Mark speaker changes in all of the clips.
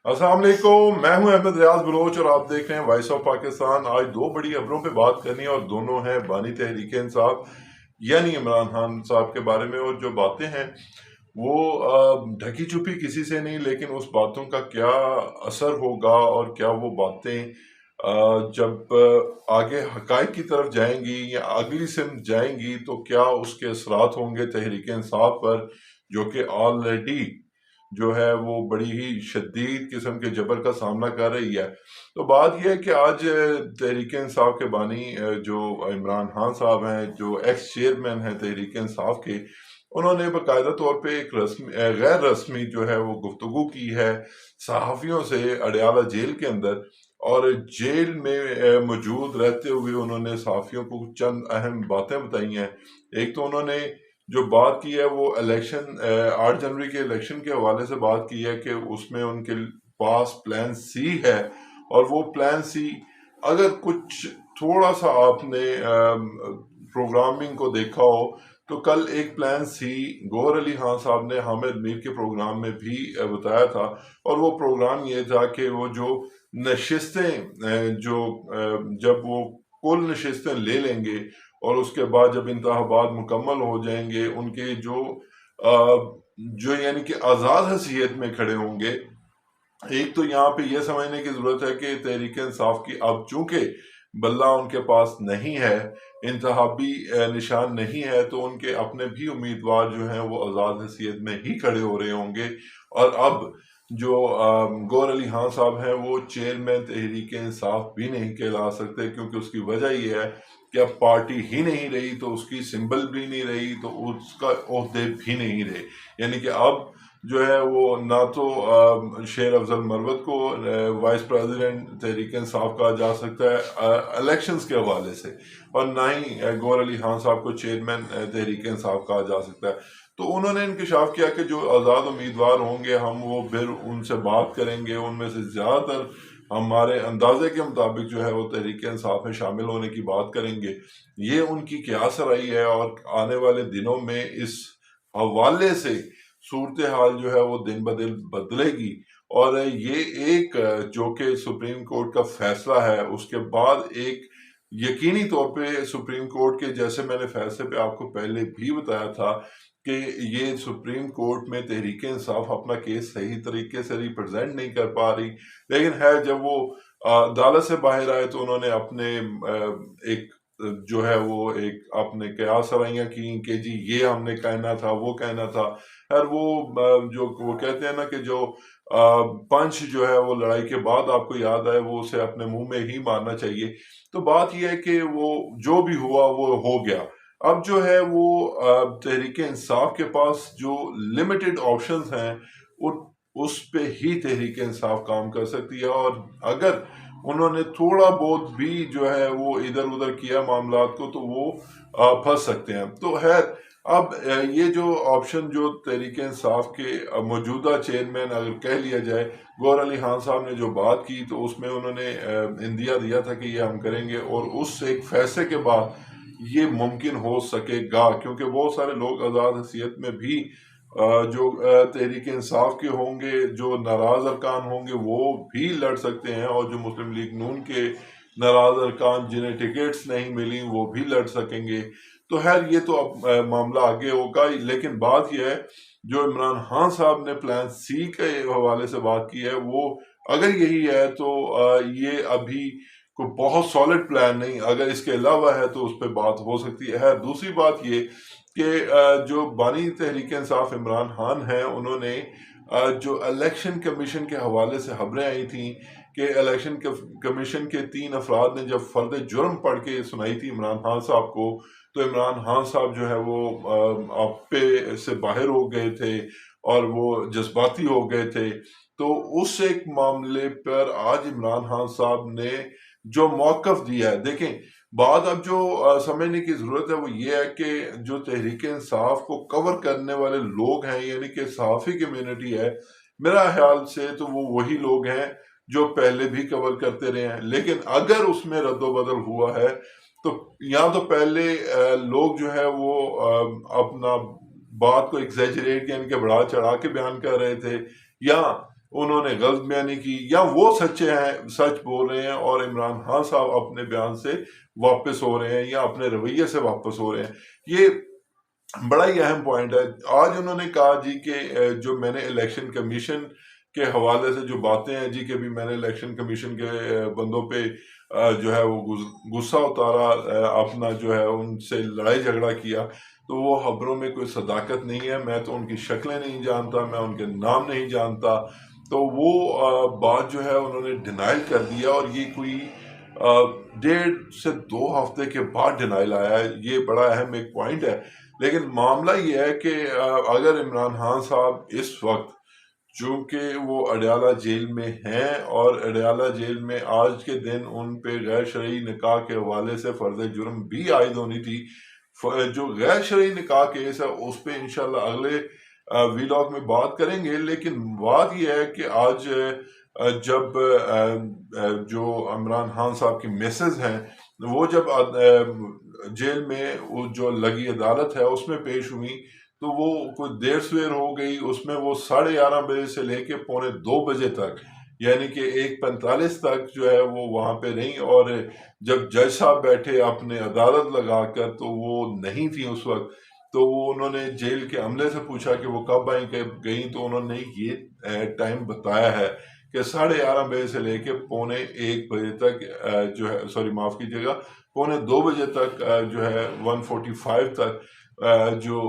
Speaker 1: अस्सलाम वालेकुम, मैं हूं अहमद रियाज बलोच और आप देख रहे हैं वॉइस ऑफ पाकिस्तान। आज दो बड़ी खबरों पे बात करनी है और दोनों हैं बानी तहरीक इंसाफ यानी इमरान खान साहब के बारे में। और जो बातें हैं वो ढकी छुपी किसी से नहीं, लेकिन उस बातों का क्या असर होगा और क्या वो बातें जब आगे हकायक की तरफ जाएंगी या अगली सिमत जाएंगी तो क्या उसके असरात होंगे तहरीक इंसाफ पर, जो कि ऑलरेडी जो है वो बड़ी ही शदीद किस्म के जबर का सामना कर रही है। तो बात यह है कि आज तहरीक इंसाफ के बानी जो इमरान खान साहब हैं, जो एक्स चेयरमैन हैं तहरीक इंसाफ के, उन्होंने बाकायदा तौर पे एक रस्मी गैर रस्मी जो है वो गुफ्तगू की है सहाफ़ियों से अडयाला जेल के अंदर। और जेल में मौजूद रहते हुए उन्होंने सहाफ़ियों को चंद अहम बातें बताई हैं। एक तो उन्होंने जो बात की है वो इलेक्शन 8 जनवरी के इलेक्शन के हवाले से बात की है कि उसमें उनके पास प्लान सी है, और वो प्लान सी अगर कुछ थोड़ा सा आपने प्रोग्रामिंग को देखा हो तो कल एक प्लान सी गौहर अली खान साहब ने हामिद मीर के प्रोग्राम में भी बताया था। और वो प्रोग्राम ये था कि वो जो नशिस्तें जो जब वो कुल नशिस्तें ले लेंगे और उसके बाद जब इंतखाबात मुकम्मल हो जाएंगे, उनके जो यानी कि आज़ाद हैसियत में खड़े होंगे। एक तो यहाँ पे ये समझने की जरूरत है कि तहरीक इंसाफ की अब चूंकि बल्ला उनके पास नहीं है, इंतहाबी निशान नहीं है, तो उनके अपने भी उम्मीदवार जो हैं वो आज़ाद हैसियत में ही खड़े हो रहे होंगे। और अब जो गौहर अली खान साहब हैं वो चेयरमैन तहरीक इंसाफ भी नहीं कहला सकते, क्योंकि उसकी वजह ये है कि अब पार्टी ही नहीं रही, तो उसकी सिंबल भी नहीं रही, तो उसका ओहदे भी नहीं रहे। यानी कि अब जो है वो ना तो शेर अफजल मरवत को वाइस प्रेसिडेंट तहरीक इंसाफ कहा जा सकता है इलेक्शंस के हवाले से, और ना ही गौहर अली खान साहब को चेयरमैन तहरीक इंसाफ कहा जा सकता है। तो उन्होंने इंकशाफ किया कि जो आज़ाद उम्मीदवार होंगे हम वो फिर उनसे बात करेंगे, उनमें से ज़्यादातर हमारे अंदाजे के मुताबिक जो है वो तहरीक इंसाफ में शामिल होने की बात करेंगे। ये उनकी क्यास रही है और आने वाले दिनों में इस हवाले से सूरत हाल जो है वो दिन ब दिन बदलेगी। और ये एक जो कि सुप्रीम कोर्ट का फैसला है, उसके बाद एक यकीनी तौर पे सुप्रीम कोर्ट के, जैसे मैंने फैसले पे आपको पहले भी बताया था कि ये सुप्रीम कोर्ट में तहरीक इंसाफ अपना केस सही तरीके से रिप्रेजेंट नहीं कर पा रही, लेकिन है जब वो अदालत से बाहर आए तो उन्होंने अपने एक जो है वो एक अपने कयास सराइयाँ की कि जी ये हमने कहना था, वो कहना था। और वो जो वो कहते हैं ना कि जो पंच जो है वो लड़ाई के बाद आपको याद आए, वो उसे अपने मुंह में ही मारना चाहिए। तो बात यह है कि वो जो भी हुआ वो हो गया। अब जो है वो तहरीक इंसाफ के पास जो लिमिटेड ऑप्शंस हैं उस पे ही तहरीक इंसाफ काम कर सकती है। और अगर उन्होंने थोड़ा बहुत भी जो है वो इधर उधर किया मामलात को तो वो फंस सकते हैं। तो खैर अब ये जो ऑप्शन जो तहरीक इंसाफ के मौजूदा चेयरमैन अगर कह लिया जाए, गौहर अली खान साहब ने जो बात की तो उसमें उन्होंने इंदिया दिया था कि ये हम करेंगे, और उस एक फैसले के बाद ये मुमकिन हो सकेगा, क्योंकि बहुत सारे लोग आज़ाद हैसियत में भी जो तहरीक इंसाफ के होंगे, जो नाराज अरकान होंगे वो भी लड़ सकते हैं, और जो मुस्लिम लीग नून के नाराज अरकान जिन्हें टिकट्स नहीं मिली वो भी लड़ सकेंगे। तो खैर ये तो अब मामला आगे होगा। लेकिन बात यह है जो इमरान खान साहब ने प्लान सी के हवाले से बात की है, वो अगर यही है तो ये अभी कोई बहुत सॉलिड प्लान नहीं, अगर इसके अलावा है तो उस पर बात हो सकती है। दूसरी बात ये कि जो बानी तहरीक इंसाफ इमरान खान हैं, उन्होंने जो इलेक्शन कमीशन के हवाले से खबरें आई थी कि इलेक्शन कमीशन के 3 अफराद ने जब फर्द जुर्म पढ़ के सुनाई थी इमरान खान साहब को, तो इमरान खान साहब जो है वो आप पे से बाहर हो गए थे और वो जज्बाती हो गए थे। तो उस एक मामले पर आज इमरान खान साहब ने जो मौक़िफ़ दिया है, देखें बात अब जो समझने की ज़रूरत है वो ये है कि जो तहरीक इंसाफ को कवर करने वाले लोग हैं, यानी कि सहाफ़ी कम्युनिटी है, मेरा ख्याल से तो वो वही लोग हैं जो पहले भी कवर करते रहे हैं। लेकिन अगर उसमें रद्दोबदल हुआ है तो यहाँ तो पहले लोग जो है वो अपना बात को एग्जैजरेट यानी कि बढ़ा चढ़ा के बयान कर रहे थे, या انہوں نے غلط بیانی کی یا وہ سچے ہیں، سچ بول رہے ہیں اور عمران خان صاحب اپنے بیان سے واپس ہو رہے ہیں یا اپنے رویے سے واپس ہو رہے ہیں۔ یہ بڑا ہی اہم پوائنٹ ہے۔ آج انہوں نے کہا جی کہ جو میں نے الیکشن کمیشن کے حوالے سے جو باتیں ہیں جی کہ بھی میں نے الیکشن کمیشن کے بندوں پہ جو ہے وہ غصہ اتارا، اپنا جو ہے ان سے لڑائی جھگڑا کیا، تو وہ خبروں میں کوئی صداقت نہیں ہے۔ میں تو ان کی شکلیں نہیں جانتا، میں ان کے نام نہیں جانتا، تو وہ بات جو ہے انہوں نے ڈینائل کر دیا، اور یہ کوئی 1.5 سے 2 ہفتے کے بعد ڈینائل آیا ہے۔ یہ بڑا اہم ایک پوائنٹ ہے۔ لیکن معاملہ یہ ہے کہ اگر عمران خان صاحب اس وقت، چونکہ وہ اڈیالہ جیل میں ہیں اور اڈیالہ جیل میں آج کے دن ان پہ غیر شرعی نکاح کے حوالے سے فرض جرم بھی عائد ہونی تھی، جو غیر شرعی نکاح کیس ہے اس پہ انشاءاللہ اگلے ویلاگ میں بات کریں گے۔ لیکن بات یہ ہے کہ آج جب جو عمران خان صاحب کی میسز ہیں وہ جب جیل میں جو لگی عدالت ہے اس میں پیش ہوئی، تو وہ کوئی دیر سویر ہو گئی، اس میں وہ 11:30 بجے سے لے کے 1:45 تک، یعنی کہ 1:45 تک جو ہے وہ وہاں پہ رہیں، اور جب جج صاحب بیٹھے اپنے عدالت لگا کر تو وہ نہیں تھی اس وقت، تو وہ انہوں نے جیل کے عملے سے پوچھا کہ وہ کب آئیں گئیں، تو انہوں نے یہ ٹائم بتایا ہے کہ 11:30 بجے سے لے کے 1:45 بجے تک جو ہے، سوری معاف کیجیے گا، 1:45 بجے تک جو ہے 1:45 تک جو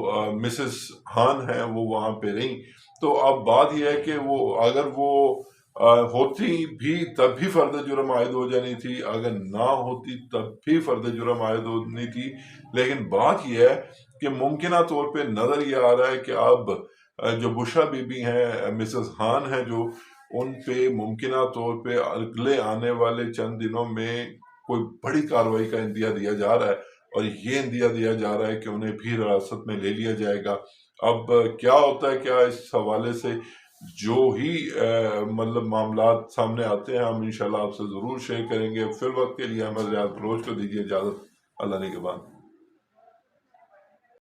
Speaker 1: مسز خان ہیں وہ وہاں پہ رہیں۔ تو اب بات یہ ہے کہ وہ اگر وہ ہوتی بھی تب بھی فرد جرم عائد ہو جانی تھی، اگر نہ ہوتی تب بھی فرد جرم عائد ہونی تھی۔ لیکن بات یہ ہے کہ ممکنہ طور پہ نظر یہ آ رہا ہے کہ اب جو بشرا بی بی ہیں، مسز خان ہیں، جو ان پہ ممکنہ طور پہ اگلے آنے والے چند دنوں میں کوئی بڑی کارروائی کا اندیہ دیا جا رہا ہے، اور یہ اندیہ دیا جا رہا ہے کہ انہیں بھی حراست میں لے لیا جائے گا۔ اب کیا ہوتا ہے، کیا اس حوالے سے جو ہی مطلب معاملات سامنے آتے ہیں ہم انشاءاللہ آپ سے ضرور شیئر کریں گے۔ فی الوقت کے لیے احمد ریاض بلوچ کو دیجیے اجازت۔ اللہ نگہبان۔